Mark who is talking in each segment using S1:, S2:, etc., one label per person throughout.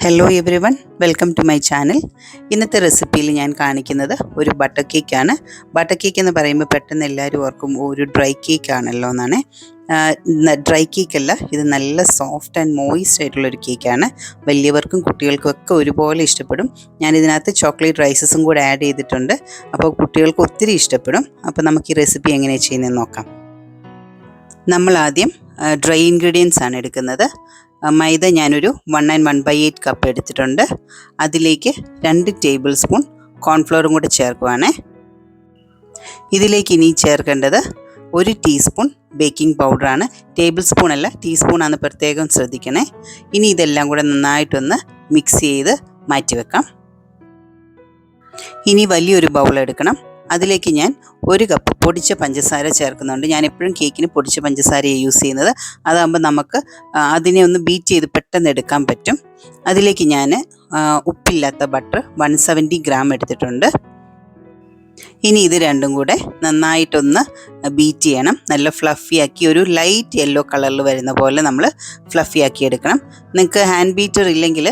S1: Hello everyone, welcome to my channel. ഇന്നത്തെ റെസിപ്പിയിൽ ഞാൻ കാണിക്കുന്നത് ഒരു ബട്ടർ കേക്കാണ്. ബട്ടർ കേക്ക് എന്ന് പറയുമ്പോൾ പെട്ടെന്ന് എല്ലാവരും ഓർക്കും ഒരു ഡ്രൈ കേക്ക് ആണല്ലോ എന്നാണ്. ഡ്രൈ കേക്കല്ല, ഇത് നല്ല സോഫ്റ്റ് ആൻഡ് മോയിസ്റ്റ് ആയിട്ടുള്ളൊരു കേക്കാണ്. വലിയവർക്കും കുട്ടികൾക്കും ഒക്കെ ഒരുപോലെ ഇഷ്ടപ്പെടും. ഞാനിതിനകത്ത് ചോക്ലേറ്റ് റൈസസും കൂടെ ആഡ് ചെയ്തിട്ടുണ്ട്. അപ്പോൾ കുട്ടികൾക്ക് ഒത്തിരി ഇഷ്ടപ്പെടും. അപ്പോൾ നമുക്ക് ഈ റെസിപ്പി എങ്ങനെയാണ് ചെയ്യുന്നതെന്ന് നോക്കാം. നമ്മൾ ആദ്യം ഡ്രൈ ഇൻഗ്രീഡിയൻസ് ആണ് എടുക്കുന്നത്. മൈദ ഞാനൊരു 1 and 1/8 കപ്പ് എടുത്തിട്ടുണ്ട്. അതിലേക്ക് 2 ടേബിൾ സ്പൂൺ കോൺഫ്ലവറും കൂടെ ചേർക്കുവാണ്. ഇതിലേക്ക് ഇനി ചേർക്കേണ്ടത് 1 ടീസ്പൂൺ ബേക്കിംഗ് പൗഡറാണ്. ടേബിൾ സ്പൂൺ അല്ല, ടീസ്പൂണാണ്, പ്രത്യേകം ശ്രദ്ധിക്കണേ. ഇനി ഇതെല്ലാം കൂടെ നന്നായിട്ടൊന്ന് മിക്സ് ചെയ്ത് മാറ്റി വെക്കാം. ഇനി വലിയൊരു ബൗൾ എടുക്കണം. അതിലേക്ക് ഞാൻ 1 കപ്പ് പൊടിച്ച പഞ്ചസാര ചേർക്കുന്നുണ്ട്. ഞാൻ എപ്പോഴും കേക്കിന് പൊടിച്ച പഞ്ചസാരയാണ് യൂസ് ചെയ്യുന്നത്. അതാകുമ്പോൾ നമുക്ക് അതിനെ ഒന്ന് ബീറ്റ് ചെയ്ത് പെട്ടെന്ന് എടുക്കാൻ പറ്റും. അതിലേക്ക് ഞാൻ ഉപ്പില്ലാത്ത ബട്ടർ 170 ഗ്രാം എടുത്തിട്ടുണ്ട്. ഇനി ഇത് രണ്ടും കൂടെ നന്നായിട്ടൊന്ന് ബീറ്റ് ചെയ്യണം. നല്ല ഫ്ലഫി ആക്കി, ഒരു ലൈറ്റ് യെല്ലോ കളറിൽ വരുന്ന പോലെ നമ്മൾ ഫ്ലഫി ആക്കി എടുക്കണം. നിങ്ങൾക്ക് ഹാൻഡ് ബീറ്റർ ഇല്ലെങ്കിൽ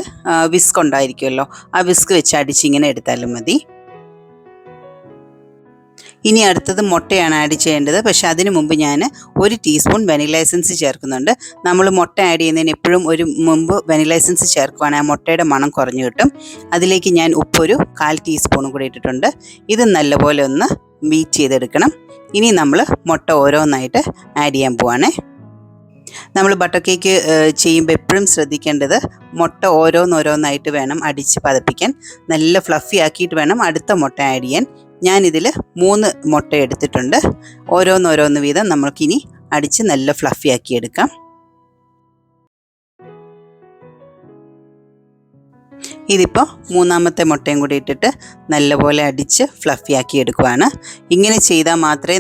S1: വിസ്ക് ഉണ്ടായിരിക്കുമല്ലോ, ആ വിസ്ക് വെച്ച് അടിച്ചിങ്ങനെ എടുത്താലും മതി. ഇനി അടുത്തത് മുട്ടയാണ് ആഡ് ചെയ്യേണ്ടത്. പക്ഷേ അതിന് മുമ്പ് ഞാൻ 1 ടീസ്പൂൺ വെനില എസൻസ് ചേർക്കുന്നുണ്ട്. നമ്മൾ മുട്ട ആഡ് ചെയ്യുന്നതിന് എപ്പോഴും മുമ്പ് വെനില എസൻസ് ചേർക്കുവാണെങ്കിൽ ആ മുട്ടയുടെ മണം കുറഞ്ഞു കിട്ടും. അതിലേക്ക് ഞാൻ ഉപ്പൊരു 1/4 ടീസ്പൂണും കൂടി ഇട്ടിട്ടുണ്ട്. ഇത് നല്ലപോലെ ഒന്ന് ബീറ്റ് ചെയ്തെടുക്കണം. ഇനി നമ്മൾ മുട്ട ഓരോന്നായിട്ട് ആഡ് ചെയ്യാൻ പോവാണേ. നമ്മൾ ബട്ടർ കേക്ക് ചെയ്യുമ്പോൾ എപ്പോഴും ശ്രദ്ധിക്കേണ്ടത് മുട്ട ഓരോന്നോരോന്നായിട്ട് വേണം അടിച്ച് പതപ്പിക്കാൻ. നല്ല ഫ്ലഫി ആക്കിയിട്ട് വേണം അടുത്ത മുട്ട ആഡ് ചെയ്യാൻ. ഞാനിതിൽ 3 മുട്ട എടുത്തിട്ടുണ്ട്. ഓരോന്നോരോന്ന് വീതം നമ്മൾക്കിനി അടിച്ച് നല്ല ഫ്ലഫി ആക്കി എടുക്കാം. ഇതിപ്പോൾ 3ാമത്തെ മുട്ടയും കൂടി ഇട്ടിട്ട് നല്ലപോലെ അടിച്ച് ഫ്ലഫി ആക്കി എടുക്കുവാണ്. ഇങ്ങനെ ചെയ്താൽ മാത്രമേ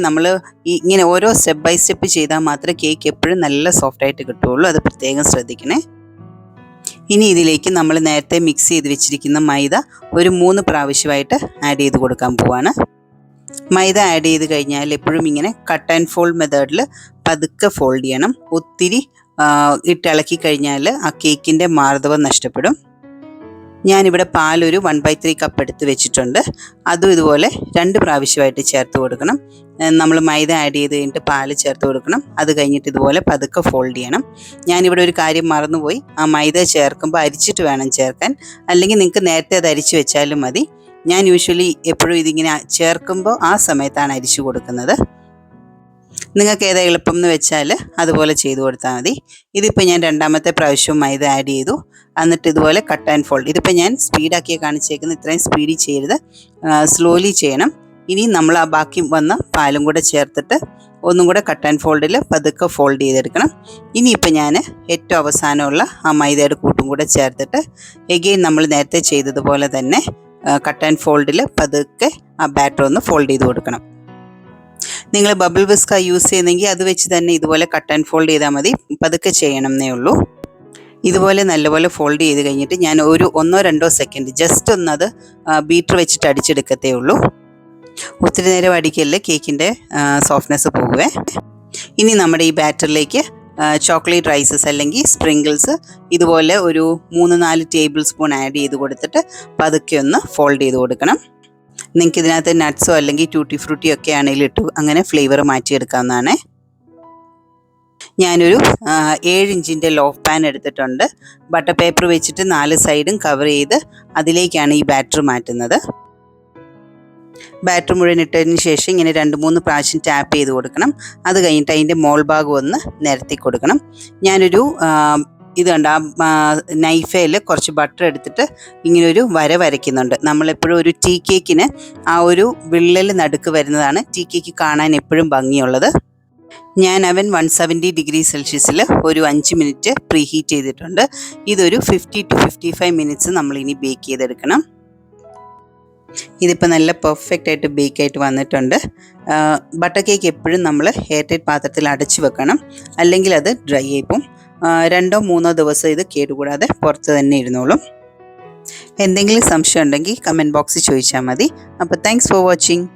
S1: ഇങ്ങനെ ഓരോ സ്റ്റെപ്പ് ബൈ സ്റ്റെപ്പ് ചെയ്താൽ മാത്രമേ കേക്ക് എപ്പോഴും നല്ല സോഫ്റ്റായിട്ട് കിട്ടുകയുള്ളൂ. അത് പ്രത്യേകം ശ്രദ്ധിക്കണേ. ഇനി ഇതിലേക്ക് നമ്മൾ നേരത്തെ മിക്സ് ചെയ്ത് വെച്ചിരിക്കുന്ന മൈദ ഒരു 3 പ്രാവശ്യമായിട്ട് ആഡ് ചെയ്ത് കൊടുക്കാൻ പോവാണ്. മൈദ ആഡ് ചെയ്ത് കഴിഞ്ഞാൽ എപ്പോഴും ഇങ്ങനെ കട്ട് ആൻഡ് ഫോൾഡ് മെത്തേഡിൽ പതുക്കെ ഫോൾഡ് ചെയ്യണം. ഒത്തിരി ഇട്ടിളക്കി കഴിഞ്ഞാൽ ആ കേക്കിൻ്റെ മാർദ്ദവം നഷ്ടപ്പെടും. ഞാനിവിടെ പാലൊരു 1/3 കപ്പ് എടുത്ത് വെച്ചിട്ടുണ്ട്. അതും ഇതുപോലെ 2 പ്രാവശ്യമായിട്ട് ചേർത്ത് കൊടുക്കണം. നമ്മൾ മൈദ ആഡ് ചെയ്ത് കഴിഞ്ഞിട്ട് പാല് ചേർത്ത് കൊടുക്കണം. അത് കഴിഞ്ഞിട്ട് ഇതുപോലെ പതുക്കെ ഫോൾഡ് ചെയ്യണം. ഞാനിവിടെ ഒരു കാര്യം മറന്നുപോയി. ആ മൈദ ചേർക്കുമ്പോൾ അരിച്ചിട്ട് വേണം ചേർക്കാൻ, അല്ലെങ്കിൽ നിങ്ങൾക്ക് നേരത്തെ അത് അരിച്ച് വെച്ചാലും മതി. ഞാൻ യൂഷ്വലി എപ്പോഴും ഇതിങ്ങനെ ചേർക്കുമ്പോൾ ആ സമയത്താണ് അരിച്ചു കൊടുക്കുന്നത്. നിങ്ങൾക്ക് ഏതാ എളുപ്പം എന്ന് വെച്ചാൽ അതുപോലെ ചെയ്തു കൊടുത്താൽ മതി. ഇതിപ്പോൾ ഞാൻ 2ാമത്തെ പ്രാവശ്യവും മൈദ ആഡ് ചെയ്തു. എന്നിട്ട് ഇതുപോലെ കട്ട് ആൻഡ് ഫോൾഡ്. ഇതിപ്പോൾ ഞാൻ സ്പീഡാക്കിയാണ് കാണിച്ചേക്കുന്നത്. ഇത്രയും സ്പീഡിൽ ചെയ്യരുത്, സ്ലോലി ചെയ്യണം. ഇനി നമ്മൾ ആ ബാക്കി വന്ന പാലും കൂടെ ചേർത്തിട്ട് ഒന്നും കൂടെ കട്ട് ആൻഡ് ഫോൾഡിൽ പതുക്കെ ഫോൾഡ് ചെയ്തെടുക്കണം. ഇനിയിപ്പോൾ ഞാൻ ഏറ്റവും അവസാനമുള്ള ആ മൈദയുടെ കൂട്ടും കൂടെ ചേർത്തിട്ട് എഗെയിൻ നമ്മൾ നേരത്തെ ചെയ്തതുപോലെ തന്നെ കട്ട് ആൻഡ് ഫോൾഡിൽ പതുക്കെ ആ ബാറ്റർ ഒന്ന് ഫോൾഡ് ചെയ്ത് കൊടുക്കണം. നിങ്ങൾ ബബിൾ വിസ്ക് യൂസ് ചെയ്യുന്നെങ്കിൽ അത് വെച്ച് തന്നെ ഇതുപോലെ കട്ട് ആൻഡ് ഫോൾഡ് ചെയ്താൽ മതി. പതുക്കെ ചെയ്യണം എന്നേ ഉള്ളൂ. ഇതുപോലെ നല്ലപോലെ ഫോൾഡ് ചെയ്ത് കഴിഞ്ഞിട്ട് ഞാൻ ഒരു 1-2 സെക്കൻഡ് ജസ്റ്റ് ഒന്നത് ബീറ്റർ വെച്ചിട്ട് അടിച്ചെടുക്കത്തേ ഉള്ളൂ. ഒത്തിരി നേരം അടിക്കല്ലേ, കേക്കിൻ്റെ സോഫ്റ്റ്നെസ് പോകുവേ. ഇനി നമ്മുടെ ഈ ബാറ്ററിലേക്ക് ചോക്ലേറ്റ് റൈസസ് അല്ലെങ്കിൽ സ്പ്രിങ്കിൾസ് ഇതുപോലെ ഒരു 3-4 ടേബിൾ സ്പൂൺ ആഡ് ചെയ്ത് കൊടുത്തിട്ട് പതുക്കെ ഒന്ന് ഫോൾഡ് ചെയ്ത് കൊടുക്കണം. നിങ്ങൾക്ക് ഇതിനകത്ത് നട്ട്സോ അല്ലെങ്കിൽ ട്യൂട്ടി ഫ്രൂട്ടിയോ ഒക്കെ ആണെങ്കിലും ഇട്ടു അങ്ങനെ ഫ്ലേവർ മാറ്റിയെടുക്കാവുന്നതാണ്. ഞാനൊരു 7 ഇഞ്ചിൻ്റെ ലോഫ് പാൻ എടുത്തിട്ടുണ്ട്. ബട്ടർ പേപ്പർ വെച്ചിട്ട് 4 സൈഡും കവർ ചെയ്ത് അതിലേക്കാണ് ഈ ബാറ്റർ മാറ്റുന്നത്. ബാറ്റർ മുഴുവൻ ഇട്ടതിന് ശേഷം ഇങ്ങനെ 2-3 പ്രാവശ്യം ടാപ്പ് ചെയ്ത് കൊടുക്കണം. അത് കഴിഞ്ഞിട്ട് അതിൻ്റെ മോൾ ഭാഗം ഒന്ന് നിരത്തി കൊടുക്കണം. ഞാനൊരു ഇത് കണ്ട ആ നൈഫയിൽ കുറച്ച് ബട്ടർ എടുത്തിട്ട് ഇങ്ങനെ ഒരു വര വരയ്ക്കുന്നുണ്ട്. നമ്മളെപ്പോഴും ഒരു ടീ കേക്കിന് ആ ഒരു വിള്ളൽ നടുക്ക് വരുന്നതാണ് ടീ കേക്ക് കാണാൻ എപ്പോഴും ഭംഗിയുള്ളത്. ഞാൻ അവൻ 170 ഡിഗ്രി സെൽഷ്യസിൽ ഒരു 5 മിനിറ്റ് പ്രീ ഹീറ്റ് ചെയ്തിട്ടുണ്ട്. ഇതൊരു 50 to 55 മിനിറ്റ്സ് നമ്മളിനി ബേക്ക് ചെയ്തെടുക്കണം. ഇതിപ്പോൾ നല്ല പെർഫെക്റ്റ് ആയിട്ട് ബേക്ക് ആയിട്ട് വന്നിട്ടുണ്ട്. ബട്ടർ കേക്ക് എപ്പോഴും നമ്മൾ എയർ ടൈറ്റ് പാത്രത്തിൽ അടച്ചു വെക്കണം, അല്ലെങ്കിൽ അത് ഡ്രൈ ആയിപ്പോവും. 2-3 ദിവസം ഇത് കേടുകൂടാതെ പുറത്ത് തന്നെ ഇരുന്നോളും. എന്തെങ്കിലും സംശയം ഉണ്ടെങ്കിൽ കമൻറ്റ് ബോക്സിൽ ചോദിച്ചാൽ മതി. അപ്പോൾ താങ്ക്സ് ഫോർ വാച്ചിങ്.